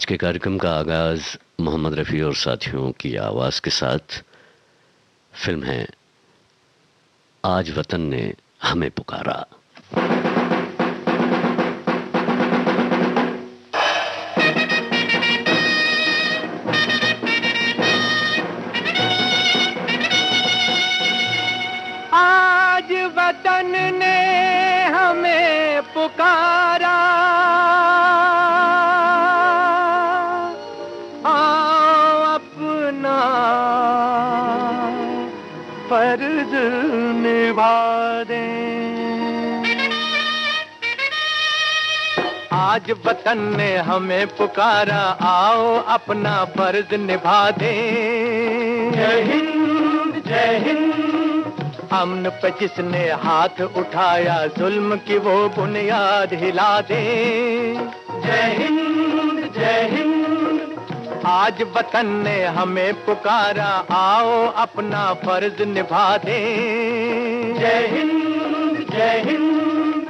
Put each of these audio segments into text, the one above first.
आज के कार्यक्रम का आगाज मोहम्मद रफ़ी और साथियों की आवाज के साथ। फिल्म है आज वतन ने हमें पुकारा। आज वतन ने हमें पुकारा, फर्ज निभा दें। आज वतन ने हमें पुकारा, आओ अपना फर्ज निभा दें। जय हिंद जय हिंद। अमन पे जिसने हाथ उठाया, जुल्म की वो बुनियाद हिला दें। जय हिंद जय हिंद। आज वतन ने हमें पुकारा, आओ अपना फर्ज निभा दें। जय हिंद जय हिंद।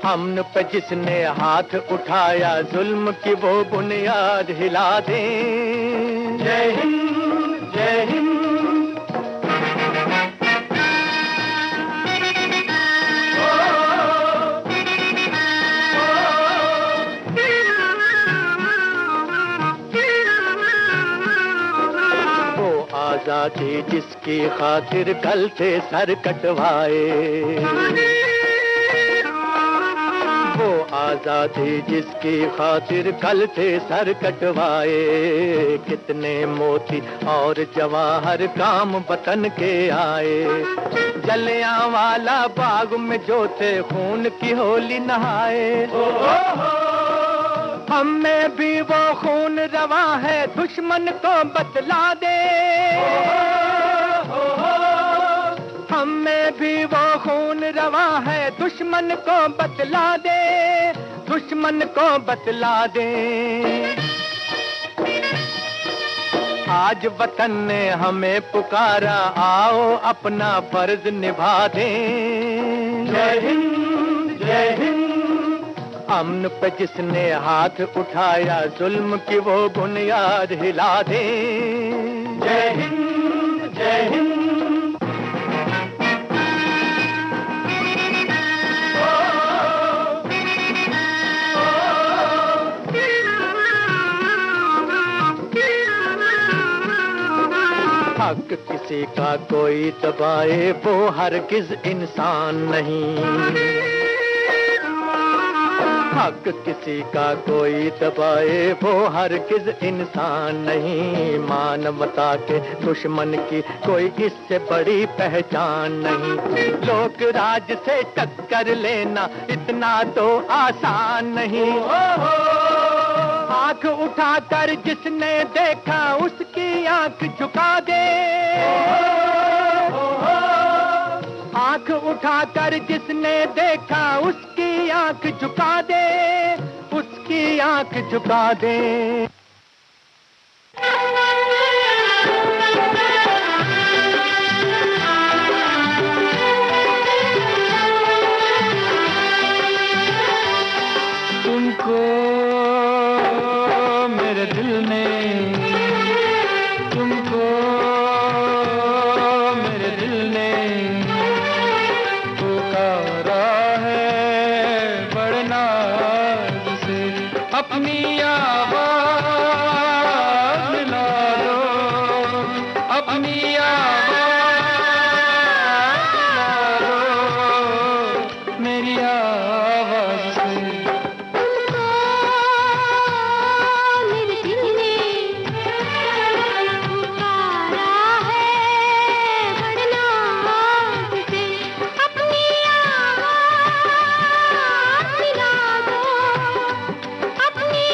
अमन पे जिसने हाथ उठाया, जुल्म की वो बुनियाद हिला दें। जय हिंद जय हिंद। आजादी जिसकी खातिर कल थे सर कटवाए, वो आजादी जिसकी खातिर कल थे सर कटवाए। कितने मोती और जवाहर काम वतन के आए। जलियांवाला बाग में जो थे खून की होली नहाए। हम में भी वो खून रवा है, दुश्मन को बतला दे। हम में भी वो खून रवा है, दुश्मन को बतला दे, दुश्मन को बतला दे। आज वतन ने हमें पुकारा, आओ अपना फर्ज निभा दें। जय हिंद जय हिंद। अमन पे जिसने हाथ उठाया, जुल्म की वो बुनियाद हिला दें। जय हिंद जय हिंद। हक किसी का कोई दबाए, वो हरगिज इंसान नहीं। हक किसी का कोई दबाए, वो हरगिज इंसान नहीं। मानवता के दुश्मन की कोई इससे बड़ी पहचान नहीं। लोक राज से टक्कर लेना इतना तो आसान नहीं। आंख उठाकर जिसने देखा, उसकी आंख झुका दे। आंख उठाकर जिसने देखा, उसकी आंख झुका दे, उसकी आंख झुका दे। तुमको मेरे दिल ने, तुमको मेरे दिल ने पुकारा है बड़े नाज से। अपनी आवाज मिला दो, अपनी आवाज मिला दो मेरी आवाज से। अपनी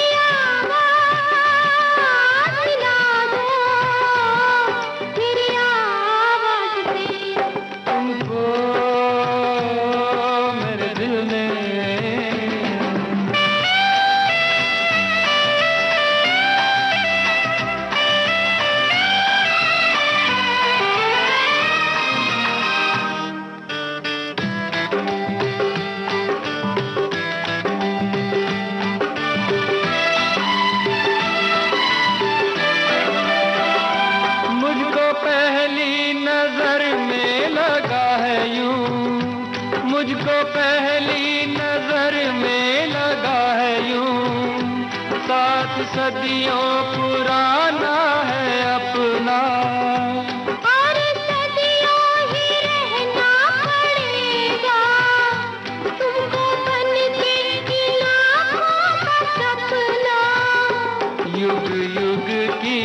मुझको पहली नजर में लगा है यूं, 7 सदियों पुराना है अपना, और सदियों ही रहना पड़ेगा तुमको बन के इन आँखों का सपना। युग युग की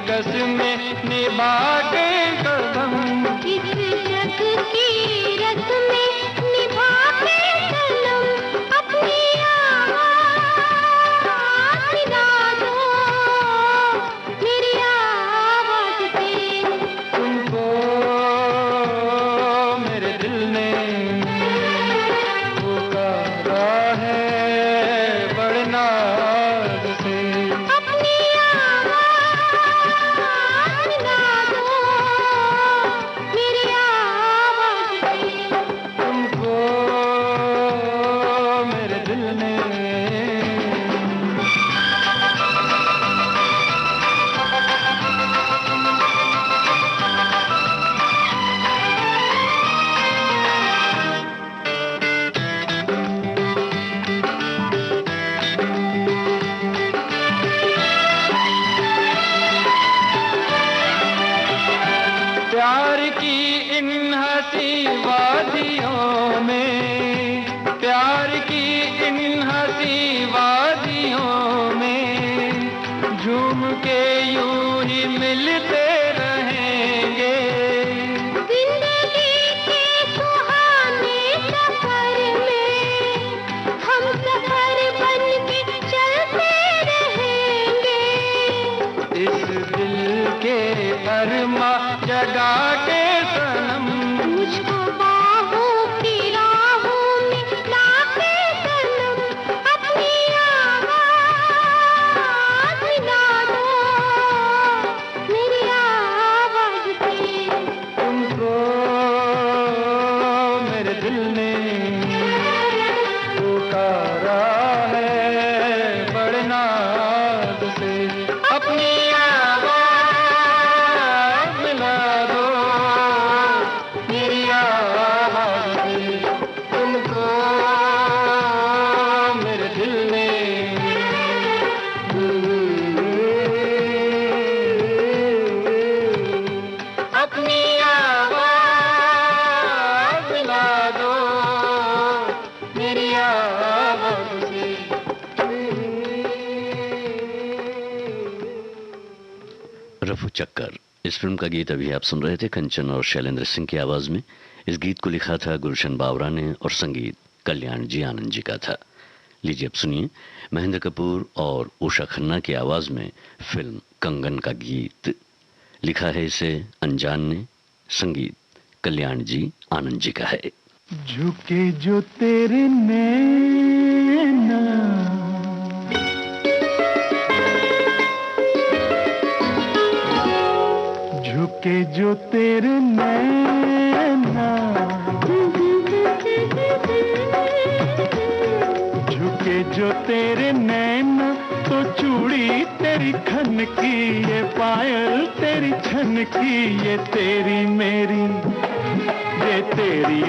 कसमें निभा के कदम, इस जग की रस्में निभा के सनम, अपनी आवाज़ मिला दो मेरी आवाज़ से। तुमको मेरे दिल ने पुकारा है बड़े नाज से। अपनी आवाज़ मिला दो मेरी आवाज़ से। तुमको मेरे दिल ने प्यार की इन हंसी वादियों में, प्यार की इन हंसी वादियों में झूम के यूं ही मिलते रहेंगे। जिंदगी के सुहाने सफर में हम सफर बन के चलते रहेंगे। इस दिल के अरमा जगा के सनम, मुझको बाहों की राहों में लाके सनम, अपनी आवाज़ मिला दो मेरी आवाज़ से। तुमको मेरे दिल ने पुकारा है बड़े नाज से। अपनी आवाज़ मिला दो मेरी आवाज़ से। तुमको मेरे दिल ने अपनी आवाज़ मिला दो मेरी आवाज़ से। रफू चक्कर, इस फिल्म का गीत अभी आप सुन रहे थे कंचन और शैलेंद्र सिंह की आवाज में। इस गीत को लिखा था गुलशन बावरा ने और संगीत कल्याण जी आनंद जी का था। लीजिए अब सुनिए महेंद्र कपूर और उषा खन्ना की आवाज में फिल्म कंगन का गीत। लिखा है इसे अनजान ने, संगीत कल्याण जी आनंद जी का है। झुके जो तेरे नैना, झुके जो तेरे नैना, झुके जो तेरे नैना, तो चूड़ी तेरी खन की, ये पायल तेरी छन की, ये तेरी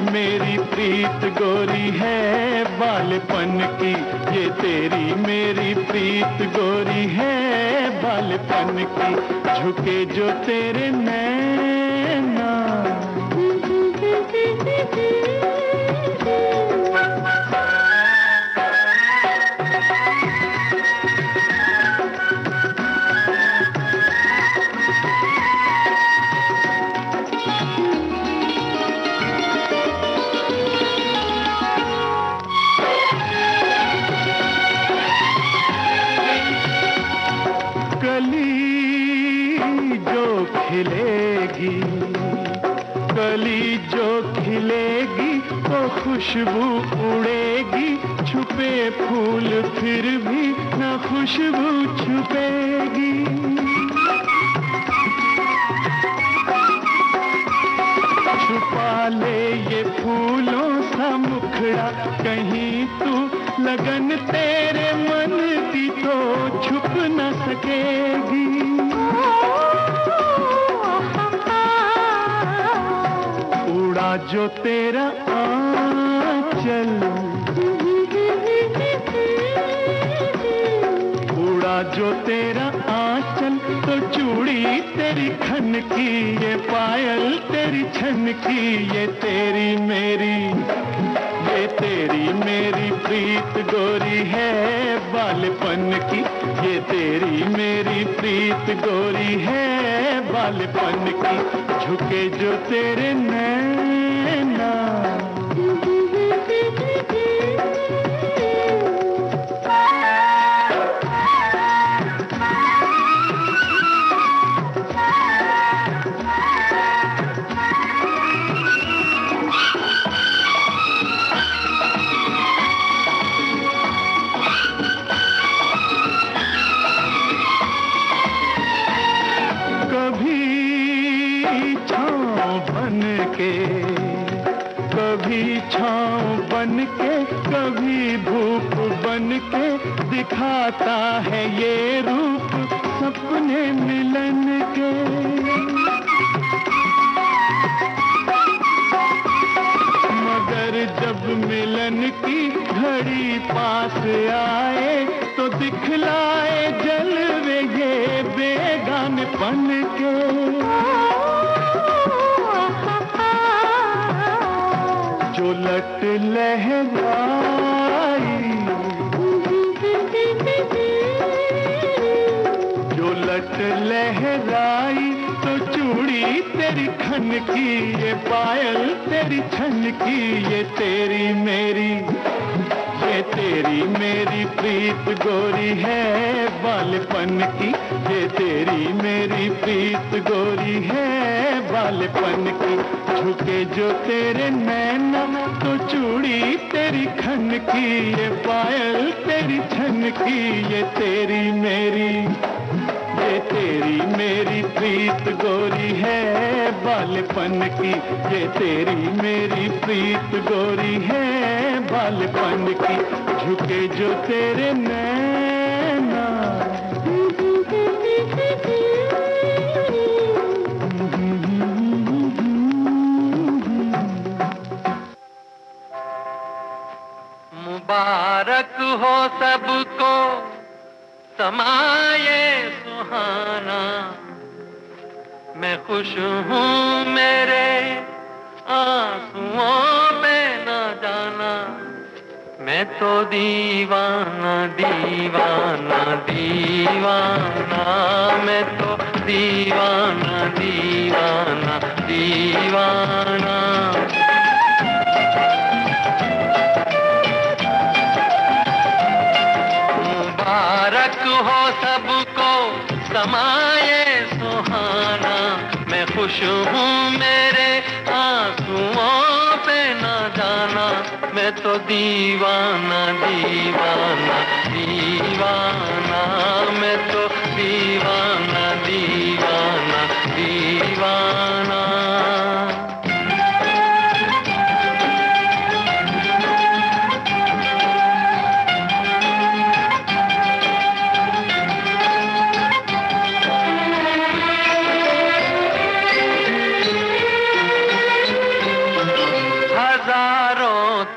मेरी प्रीत गोरी है बालपन की, ये तेरी मेरी प्रीत गोरी है बालपन की। झुके जो तेरे नैना, खिलेगी, कली जो खिलेगी तो खुशबू उड़ेगी, छुपे फूल फिर भी न खुशबू छुपेगी। छुपा ले ये फूलों सा मुखड़ा कहीं तू, लगन तेरे मन की तो छुप न सकेगी। उड़ा जो तेरा आँचल, आंचल, उड़ा जो तेरा आंचल तो चूड़ी तेरी खन की, ये पायल तेरी छन की, ये तेरी मेरी प्रीत गोरी है बालपन की, ये तेरी मेरी प्रीत गोरी है बालपन की, झुके जो तेरे नैना। कभी छाँव बन के, कभी धूप बन के दिखाता है ये रूप सपने मिलन के। मगर जब मिलन की घड़ी पास आए तो दिखलाए जलवे ये बेगानपन के। जो लट लहराई, जो लट लहराई तो चूड़ी तेरी खन की, ये पायल तेरी छन की, ये तेरी मेरी प्रीत गोरी है बालपन की, ये तेरी मेरी प्रीत गोरी है बालपन की, झुके जो तेरे नैना तो चूड़ी तेरी खन की, ये पायल तेरी छन की, ये तेरी मेरी प्रीत गोरी है बालपन की, ये तेरी मेरी प्रीत गोरी है बालपन की, झुके जो तेरे नैना। मुबारक हो सबको समाये सुहाना, मैं खुश हूँ मेरे आंसुओं पे न जाना, मैं तो दीवाना दीवाना दीवाना, मैं तो दीवाना दीवाना दीवाना। मुबारक हो सबको समाये सुहाना, मैं खुश हूँ मेरे आंसुओं पे न जाना, मैं तो दीवाना दीवाना दीवाना, मैं तो दीवाना दीवाना दीवाना।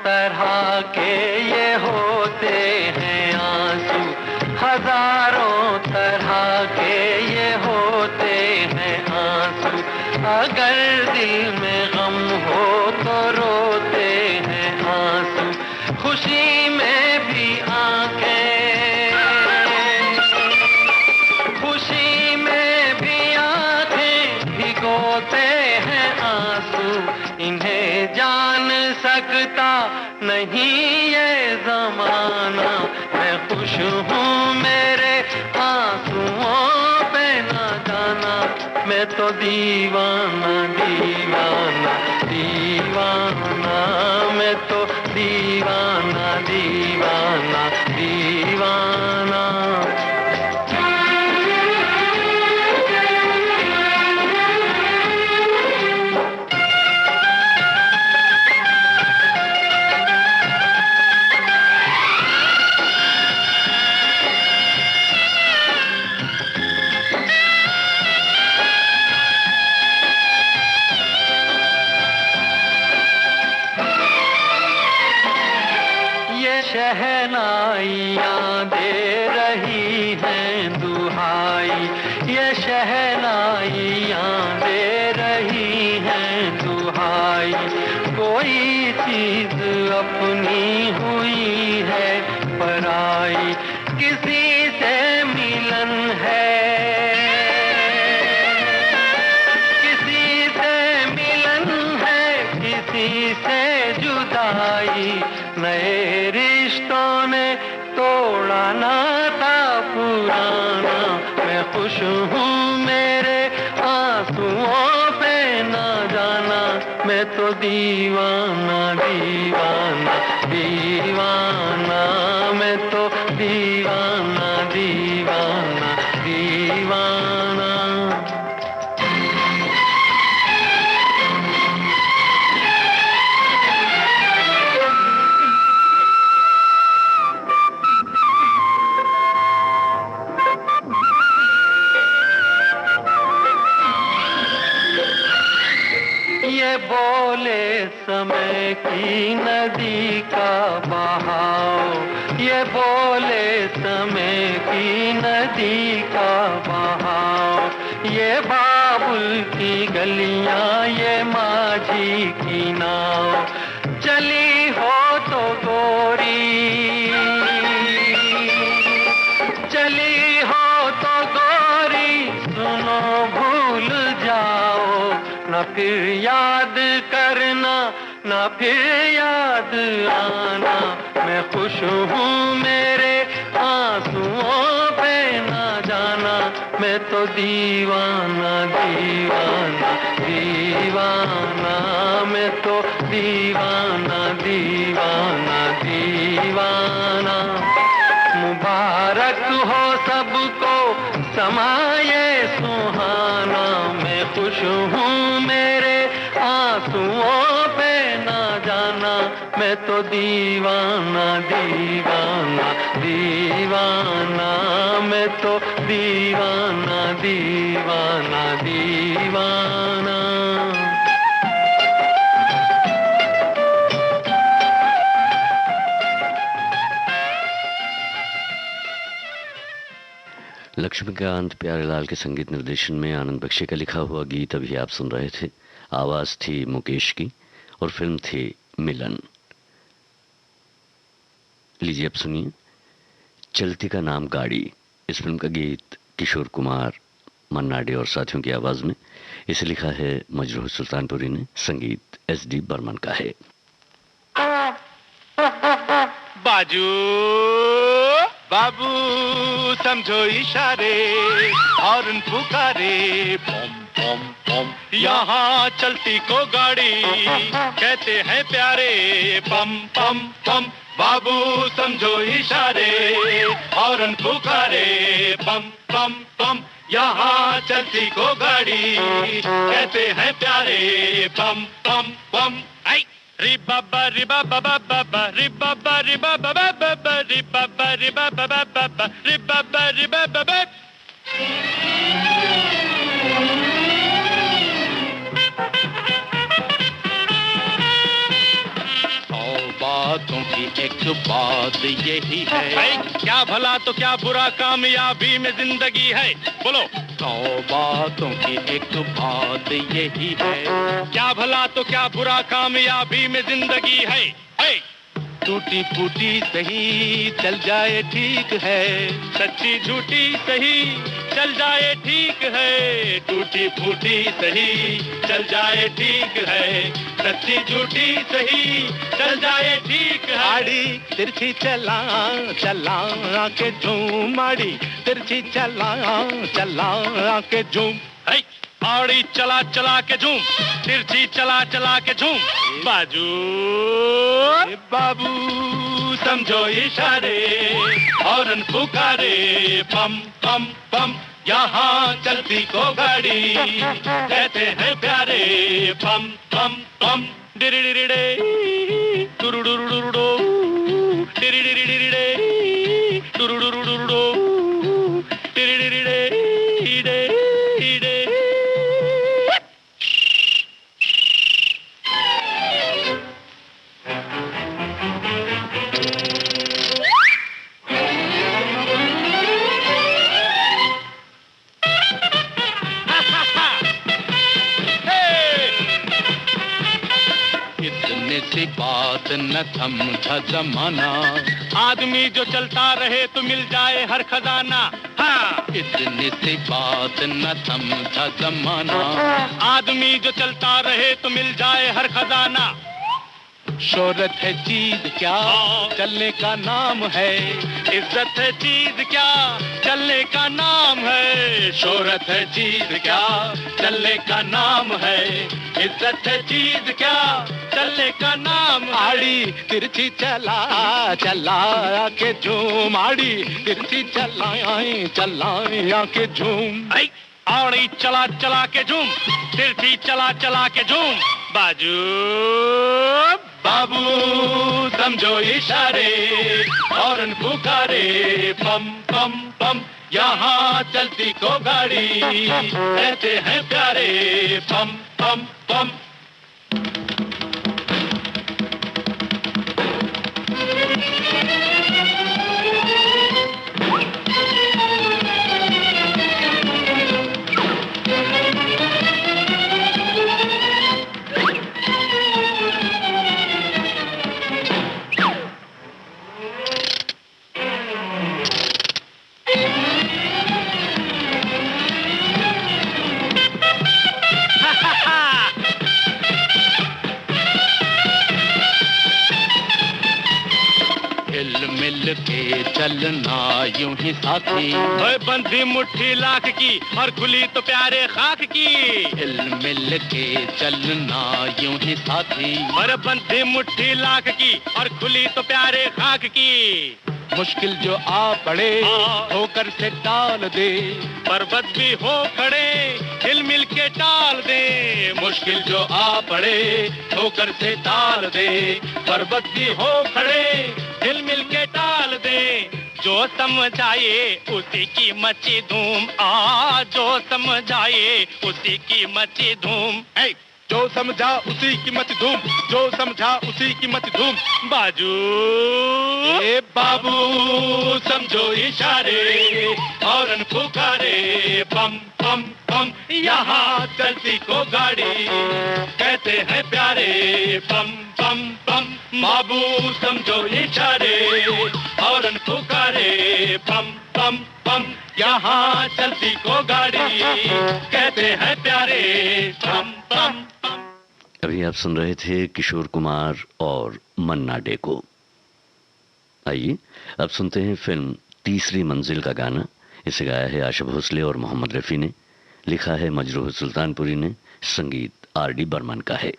तरह के ये होते हैं आंसू, हजारों तरह के ये होते हैं आंसू, अगर दिल में गम हो तो रोते हैं आंसू, खुशी में भी आंखें, खुशी में भी आंखें भिगोते हैं आंसू, इन्हें जान सकता नहीं ये ज़माना, मैं खुश हूँ मेरे आंसुओं पे न जाना, मैं तो दीवाना दीवाना दीवाना, मैं तो दीवाना दीवाना दीवाना। शहनाइयाँ दे रही हैं दुहाई, ये शहनाइयाँ दे रही हैं दुहाई। कोई चीज अपनी हुई है पराई, किसी से मिलन है, किसी से मिलन है, किसी से जुदाई। नए रिश्तों ने तोड़ा नाता पुराना, मैं खुश हूँ मेरे आंसुओं पे ना जाना, मैं तो दीवाना दीवाना दीवाना, मैं तो दीवाना दीवाना दीवाना। ये बोले समय की नदी का बहाव, ये बोले समय की नदी का बहाव। ये बाबुल की गलियां, ये माझी की नाव, चली हो तो गोरी, चली हो तो गोरी, सुनो भूल जाओ, ना फिर याद करना, ना फिर याद आना। मैं खुश हूँ मेरे आंसुओं पे ना जाना, मैं तो दीवाना दीवाना दीवाना, मैं तो दीवाना दीवाना दीवाना। मुबारक हो सबको समाये सुहाना, मैं खुश हूँ मेरे आंसुओं पे ना जाना, मैं तो दीवाना दीवाना दीवाना, मैं तो दीवाना दीवाना दीवाना। लक्ष्मीकांत प्यारेलाल के संगीत निर्देशन में आनंद बख्शी का लिखा हुआ गीत अभी आप सुन रहे थे। आवाज थी मुकेश की और फिल्म थी मिलन। लीजिए अब सुनिए चलती का नाम गाड़ी। इस फिल्म का गीत किशोर कुमार, मन्ना डे और साथियों की आवाज में। इसे लिखा है मजरूह सुल्तानपुरी ने, संगीत SD बर्मन का है। बाजू बाबू समझो इशारे, हॉर्न पुकारे, पम पम पम, यहाँ चलती को गाड़ी कहते हैं प्यारे, पम पम पम। बाबू समझो इशारे, हॉर्न पुकारे, पम पम पम, यहाँ चलती को गाड़ी कहते हैं प्यारे, पम पम पम। आई रि बाबा रि बाबा बाबा रि बाबा रि बाबा बाबा रि बाबा रि बाबा बाबा रि बाबा रि बाबा। बातों की एक बात यही है, क्या भला तो क्या बुरा कामयाबी में जिंदगी है, बोलो। 100 बातों की एक बात यही है, क्या भला तो क्या बुरा कामयाबी में जिंदगी है। टूटी फूटी सही चल जाए ठीक है, सच्ची झूठी सही चल जाए ठीक है। टूटी फूटी सही चल जाए ठीक है, सच्ची झूठी सही चल जाए ठीक है। आड़ी तिरछी चला चला के झूम, आड़ी तिरछी चला चला के झूम। आड़ी चला चला के झूम, तिरछी चला चला के झूम। बाजू बाबू समझो इशारे, हॉर्न पुकारे, पम पम पम, यहाँ चलती को गाड़ी कहते हैं प्यारे, पम पम पम। डिरिडिरिडे टुरुडुरुडुरुडो, डिरिडिरिडिरिडे टुरुडुरुडुरुडो, डिरिडिरिडे इडे इडे। बात न समझा जमाना, आदमी जो चलता रहे तो मिल जाए हर खजाना। हाँ, इतनी सी बात न समझा जमाना, आदमी जो चलता रहे तो मिल जाए हर खजाना। शोहरत है चीज क्या, चलने का नाम है। इज्जत है चीज क्या, चलने का नाम है। शोहरत है चीज क्या, चलने का नाम है। इज्जत है चीज क्या, चलने का नाम है। आड़ी तिरछी चला चला के झूम, आड़ी तिरछी चलाए चलाए आके झूम। आड़ी चला चला के झूम, तिरछी चला चला के झूम। बाजू बाबू समझो इशारे, हॉर्न पुकारे पम पम पम। यहाँ चलती को गाड़ी कहते हैं प्यारे पम पम पम। मिल के चलना यूं ही साथी, बंधी मुट्ठी लाख की और खुली तो प्यारे खाक की। हिल मिल के चलना यूं ही साथी, और बंधी मुट्ठी लाख की और खुली तो प्यारे खाक की। मुश्किल जो आ पड़े होकर से टाल दे, पर्वत भी हो खड़े हिल मिल के टाल दे। मुश्किल जो आ पड़े होकर से टाल दे, पर्वत भी हो खड़े हिल मिल के टाल दे। जो समझाए उसी की मची धूम, जो समझाए उसी की मची धूम। जो समझा उसी की मत धूम, जो समझा उसी की मत धूम। बाजू ए बाबू समझो इशारे, हॉर्न पुकारे पम पम पम। यहाँ चलती को गाड़ी कहते हैं प्यारे पम पम पम। बाबू समझो इशारे, हॉर्न पुकारे पम पम पम। यहाँ चलती को गाड़ी कहते हैं प्यारे पम पम। अभी आप सुन रहे थे किशोर कुमार और मन्ना डे को। आइए अब सुनते हैं फिल्म तीसरी मंजिल का गाना। इसे गाया है आशा भोसले और मोहम्मद रफी ने, लिखा है मजरूह सुल्तानपुरी ने, संगीत आर.डी. बर्मन का है।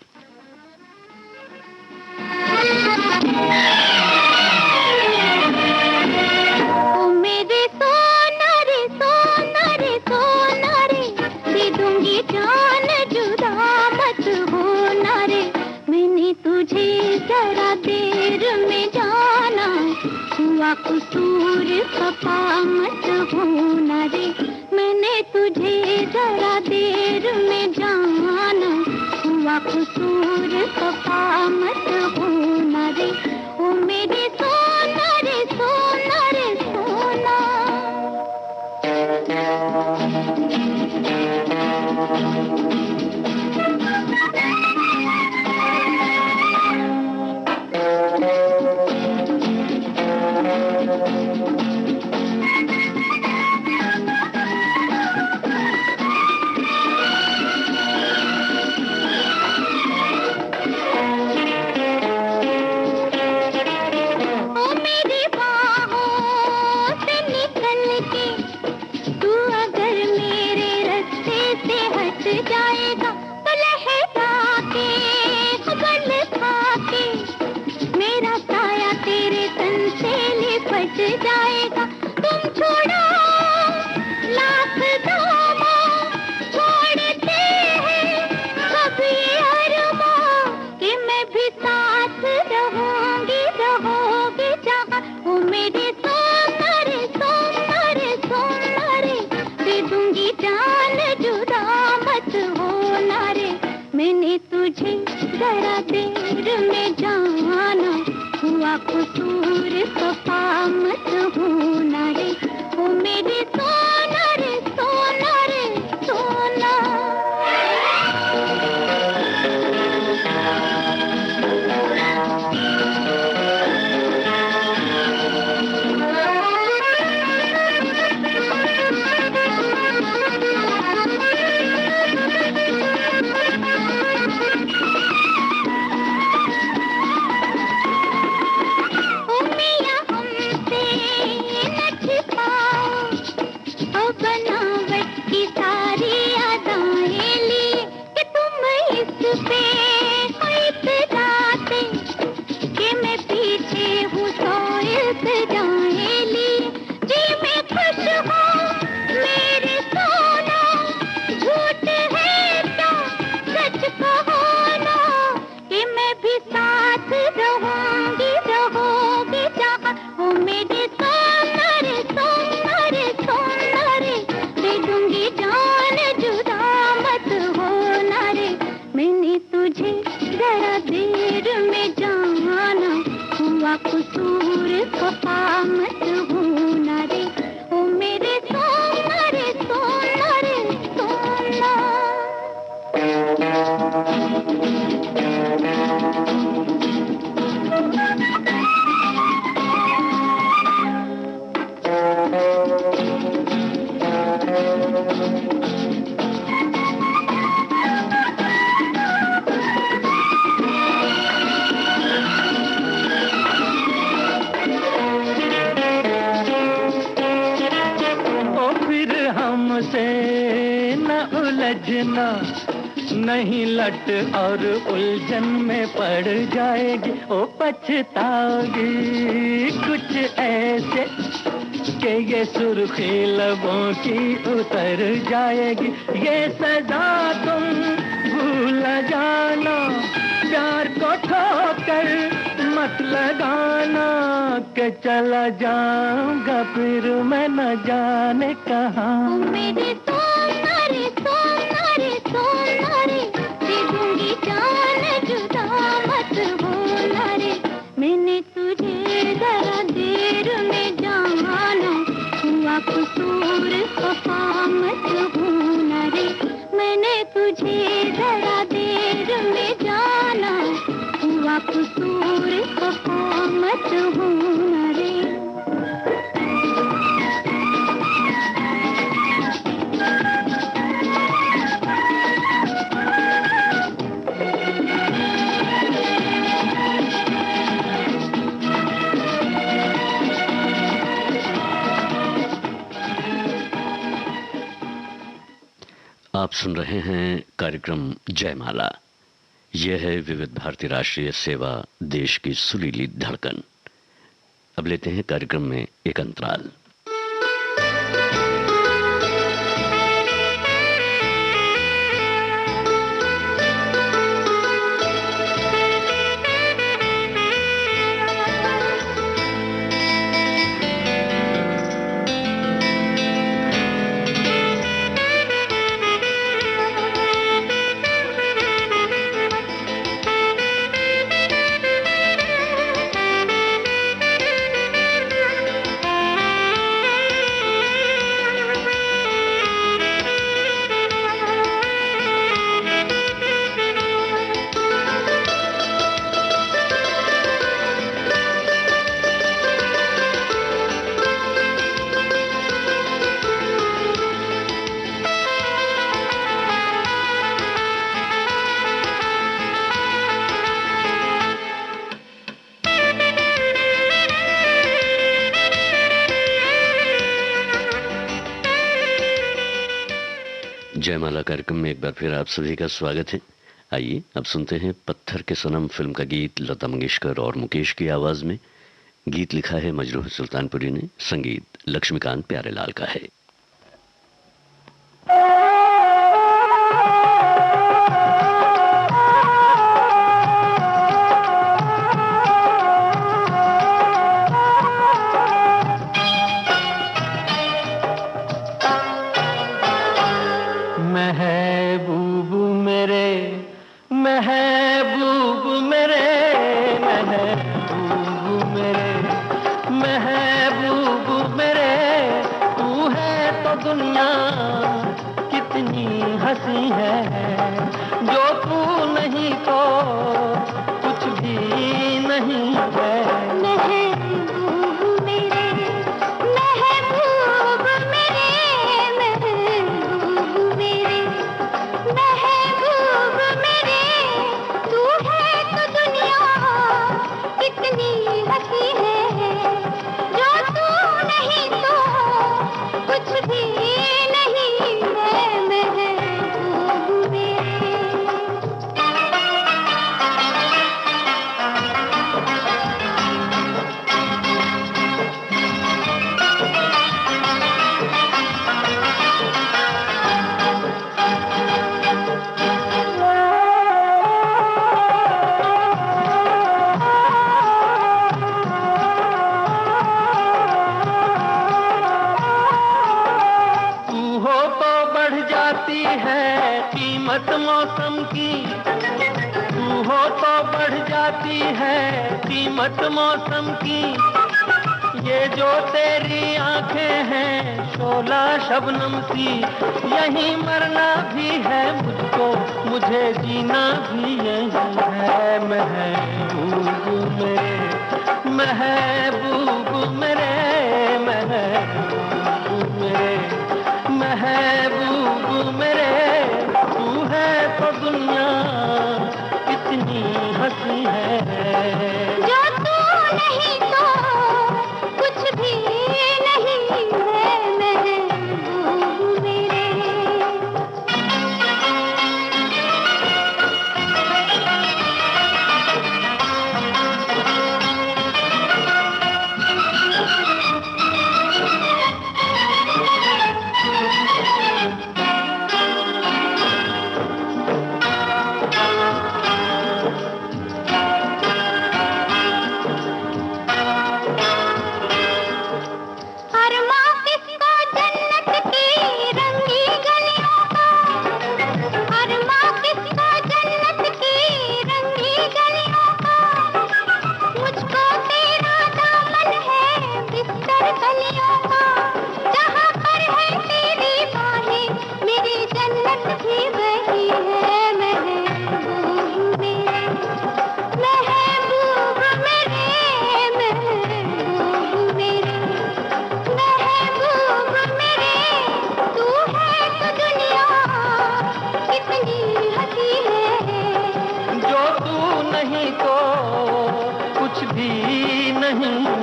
मेरे सोना रे सोना रे सोना रे, दे दूंगी जान जुदा मत होना रे। मैंने तुझे जरा देर में जाना, हुआ कसूर खफा मत होना रे। मैंने तुझे जरा देर में जाना, हुआ कसूर खफा मत होना रे। ओ मेरे सोना रे सोना रे सोना। जाएगा तुम छोड़ो लाख दामा, छोड़ते हैं सब ये अरमां कि मैं भी साथ रहूंगी रहोगे जहाँ। ओ मेरे सोना रे सोना रे सोना रे, दे दूंगी जान जुदा मत होना रे। मैंने तुझे जरा देर में जाना, हुआ कसूर खफा मत होना रे। ओ मेरे सोना रे सोना रे सोना। हुआ कसूर खफा मत होना रे, ओ मेरे सोना रे सोना रे सोना। उलझना नहीं, लट और उलझन में पड़ जाएगी, ओ पछताओगी कुछ ऐसे कि ये सुर्खी लबों की उतर जाएगी। ये सजा तुम भूल जाना, प्यार को ठोकर मत लगाना, कि चला जाऊंगा फिर मैं न जाने कहाँ। मेरे सोना रे सोना रे सोना रे, दे दूंगी जान जुदा मत होना रे, मैंने तुझे जरा देर में जाना, हुआ कसूर खफा मत होना रे, मैंने तुझे जरा देर में जाना, हुआ कसूर खफा मत होना रे। आप सुन रहे हैं कार्यक्रम जयमाला। यह है विविध भारती राष्ट्रीय सेवा, देश की सुरीली धड़कन। अब लेते हैं कार्यक्रम में एक अंतराल। जयमाला कार्यक्रम में एक बार फिर आप सभी का स्वागत है। आइए अब सुनते हैं पत्थर के सनम फिल्म का गीत लता मंगेशकर और मुकेश की आवाज में। गीत लिखा है मजरूह सुल्तानपुरी ने, संगीत लक्ष्मीकांत प्यारेलाल का है। हिकमत मौसम की, ये जो तेरी आंखें हैं शोला शबनम सी, यहीं मरना भी है मुझको, मुझे जीना भी यही है। महबूब मेरे, महबूब मेरे, महबूब मेरे, महबूब मेरे, तू है तो दुनिया कितनी हंसी है। जो तू नहीं तो कुछ भी नहीं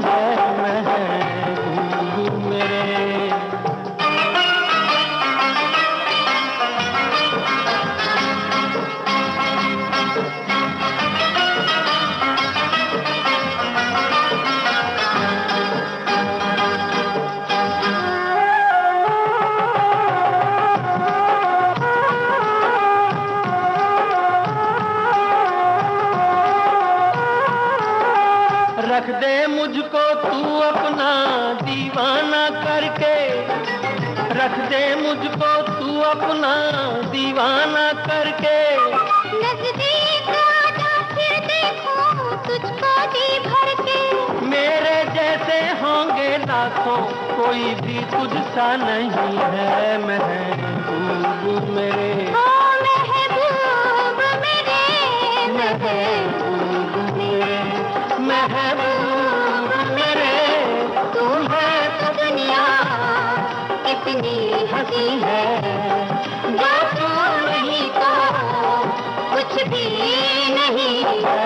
है महबूब मेरे। रख दे मुझको तू अपना दीवाना करके, रख दे मुझको तू अपना दीवाना करके। नजदीक आजा फिर देखूं तुझको जी भर के। मेरे जैसे होंगे लाखों, कोई भी तुझसा नहीं है महबूब मेरे। ओ महबूब मेरे, महबूब मेरे, महबूब मेरे, तू है तो दुनिया कितनी हंसी है। जो तू नहीं तो कुछ भी नहीं है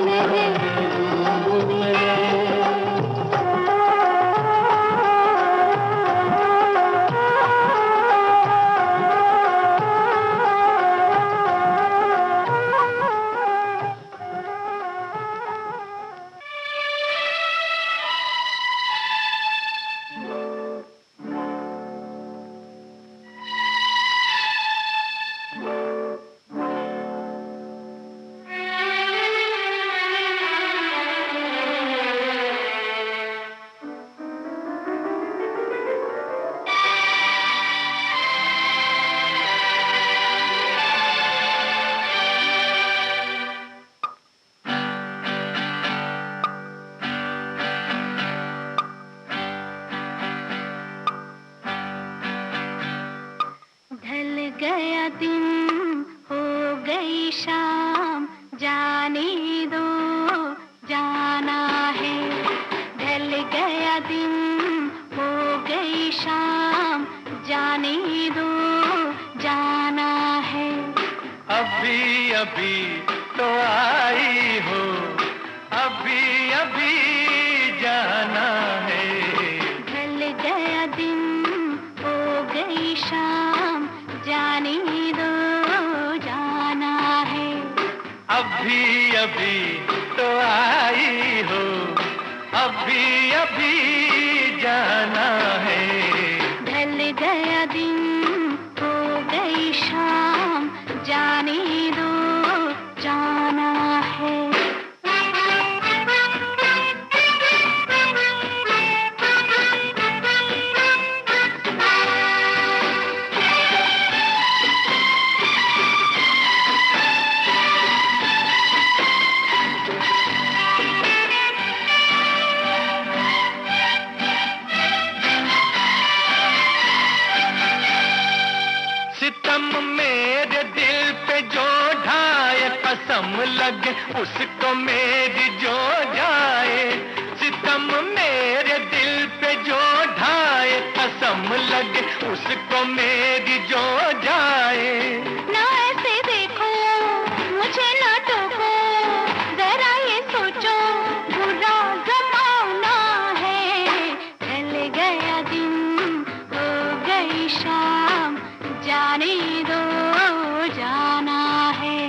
महबूब मेरे। गया दिन हो गई शाम, जाने दो जाना है। ढल गया दिन हो गई शाम, जाने दो जाना है। अभी अभी तो आई हो, अभी अभी जाना है। ढल गया दिन हो गई शाम, जाने दो जाना है। अभी अभी तो आई हो, अभी अभी जाना है। ढल गया दिन हो गई शाम, जाने दो जाना है। सितम मेरे दिल पे जो ढाए, कसम लगे उसको मेरी जो जाए। सितम मेरे दिल पे जो ढाए, कसम लगे उसको मेरी जो जाए। ना ऐसे देखो, मुझे ना टोको, जरा ये सोचो बुरा जमाना है। ढल गया दिन, हो गई शाम, जाने दो जाना है।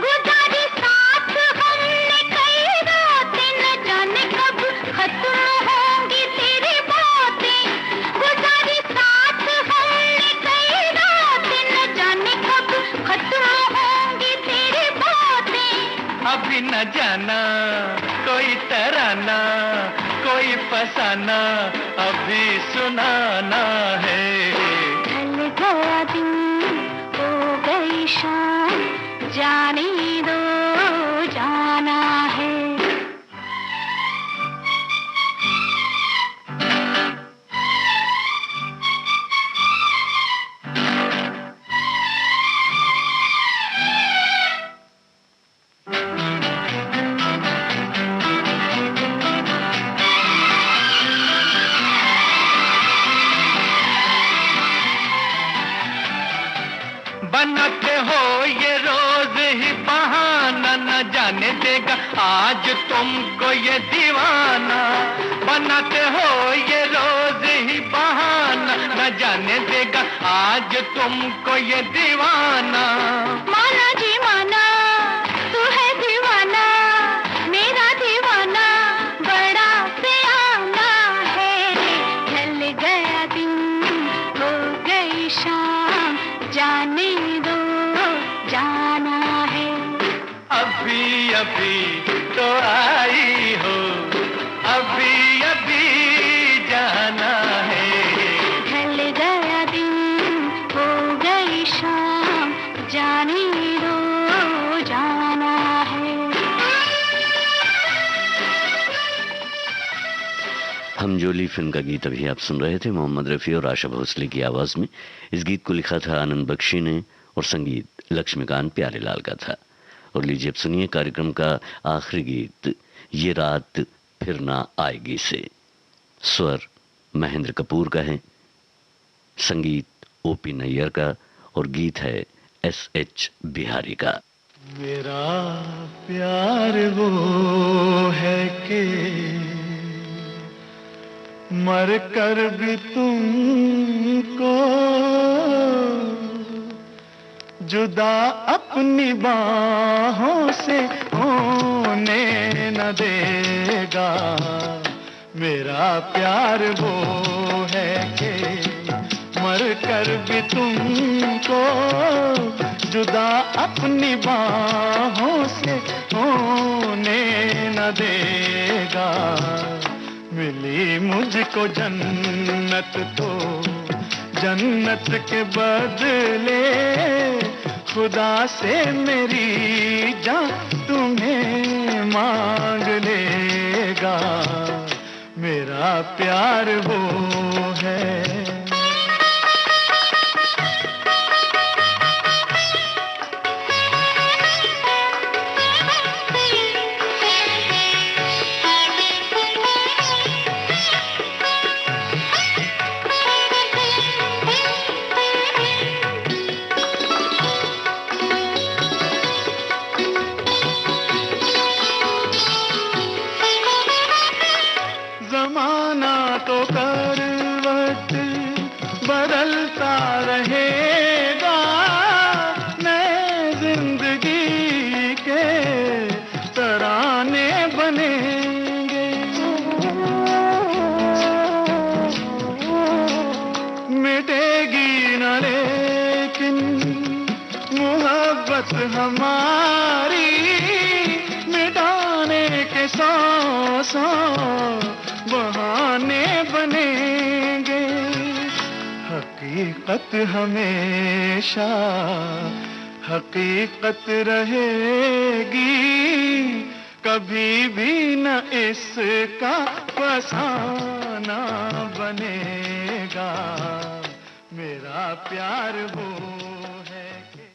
गुजारी साथ हमने कई रातें, न जाने कब खत्म होंगी तेरी बातें। गुजारी साथ हमने कई रातें, न जाने कब खत्म होंगी तेरी बातें। अभी न जाना कोई तराना, कोई फसाना अभी सुनाना है। ढल गया दिन, हो गई शाम, जाने दो जाना है। बनाते हो ये रोज ही बहाना, न जाने देगा आज तुमको ये दीवाना। बनाते हो ये रोज ही बहाना, न जाने देगा आज तुमको ये दीवाना। माना जी माना, तू है दीवाना, मेरा दीवाना बड़ा सियाना है। ढल गया दिन, हो गई शाम, जाने दो जाना है। अभी अभी तो आई हो, अभी अभी जाना है। ढल गया दिन, हो गई शाम, जाने दो जाना है। हम जोली फिल्म का गीत अभी आप सुन रहे थे मोहम्मद रफ़ी और आशा भोसले की आवाज में। इस गीत को लिखा था आनंद बख्शी ने और संगीत लक्ष्मीकांत प्यारेलाल का था। और लीजिए अब सुनिए कार्यक्रम का आखिरी गीत, ये रात फिर ना आएगी से। स्वर महेंद्र कपूर का है, संगीत ओपी नैयर का और गीत है SH बिहारी का। मेरा प्यार वो है कि मर कर भी तुमको जुदा अपनी बाहों से होने न देगा। मेरा प्यार वो है कि मर कर भी तुमको जुदा अपनी बाहों से होने न देगा। मिली मुझको जन्नत तो जन्नत के बदले खुदा से मेरी जान तुम्हें मांग लेगा। मेरा प्यार वो है। जमाना तो करवट बदलता रहेगा, नए जिंदगी के तराने बनेंगे। मिटेगी न लेकिन मोहब्बत हमारी, मिटाने के हकीकत हमेशा हकीकत रहेगी, कभी भी न इसका फसाना बनेगा। मेरा प्यार वो है कि